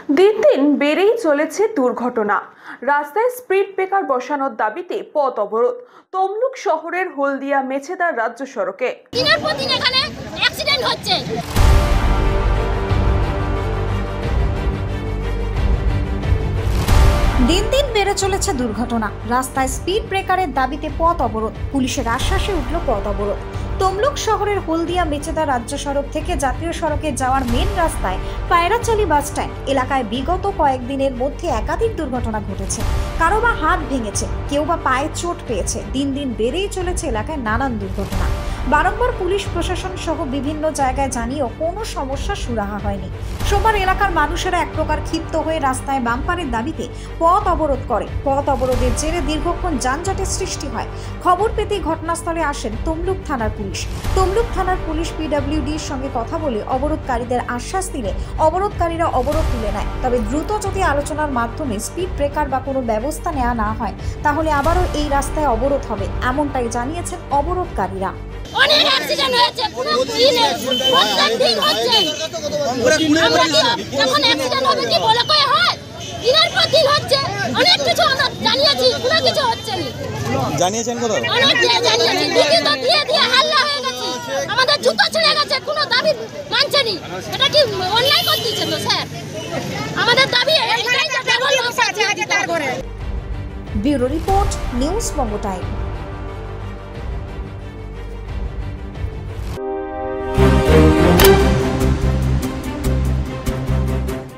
দিন দিন বেড়েই চলেছে দুর্ঘটনা। রাস্তায় স্পিড ব্রেকার বসানোর দাবিতে পথ অবরোধ। তমলুক শহরের হলদিয়া মেছেদার রাজ্য সড়কে দিনের পর দিন এখানে অ্যাক্সিডেন্ট হচ্ছে। দিন দিন বেড়ে চলেছে দুর্ঘটনা। রাস্তায় স্পিড ব্রেকারের দাবিতে পথ অবরোধ। পুলিশের আশ্বাসে উঠল পথ অবরোধ। তমলুক শহরের হলদিয়া মেছেদা রাজ্য সড়ক থেকে জাতীয় সড়কে যাওয়ার মেন রাস্তায় পায়রাচালি বাস স্ট্যান্ড এলাকায় বিগত কয়েকদিনের মধ্যে একাধিক দুর্ঘটনা ঘটেছে। কারো বা হাত ভেঙেছে, কেউ বা পায়ে চোট পেয়েছে। দিন দিন বেড়েই চলেছে এলাকায় নানান দুর্ঘটনা। বারংবার পুলিশ প্রশাসন সহ বিভিন্ন জায়গায় জানিয়েও কোনো সমস্যা সুরাহা হয়নি। সোমবার এলাকার মানুষেরা এক প্রকার ক্ষিপ্ত হয়ে রাস্তায় বাম্পারের দাবিতে পথ অবরোধ করে। পথ অবরোধের জেরে দীর্ঘক্ষণ যানজটের সৃষ্টি হয়। খবর পেতেই ঘটনাস্থলে আসেন তমলুক থানার পুলিশ। তমলুক থানার পুলিশ পিডব্লিউডির সঙ্গে কথা বলে অবরোধকারীদের আশ্বাস দিলে অবরোধকারীরা অবরোধ তুলে নেয়। তবে দ্রুত যদি আলোচনার মাধ্যমে স্পিড ব্রেকার বা কোনো ব্যবস্থা নেওয়া না হয় তাহলে আবারও এই রাস্তায় অবরোধ হবে, এমনটাই জানিয়েছেন অবরোধকারীরা। অনেক অ্যাক্সিডেন্ট হয়েছে, পুরো দিনে প্রত্যেকদিন হচ্ছে। আমরা যখন অ্যাক্সিডেন্ট হবে কি বলে কই হয়? দিনের পর দিন হচ্ছে। অনেক কিছু আমরা জানিয়েছি, কোনো কিছু হচ্ছে না। জানিয়েছেন কোথাও? অনেক জানিয়েছি, লিখিত দিয়ে হাল্লা হয়ে গেছে। আমাদের জুতো ছিঁড়ে গেছে, কোনো দাবি মানছে না। এটা কি অন্যায় করে দিচ্ছে তো স্যার? আমাদের দাবি এটাই যে ডাবল মাস আছে আগে তার করে। ব্যুরো রিপোর্ট, নিউজ বঙ্গ টাইম।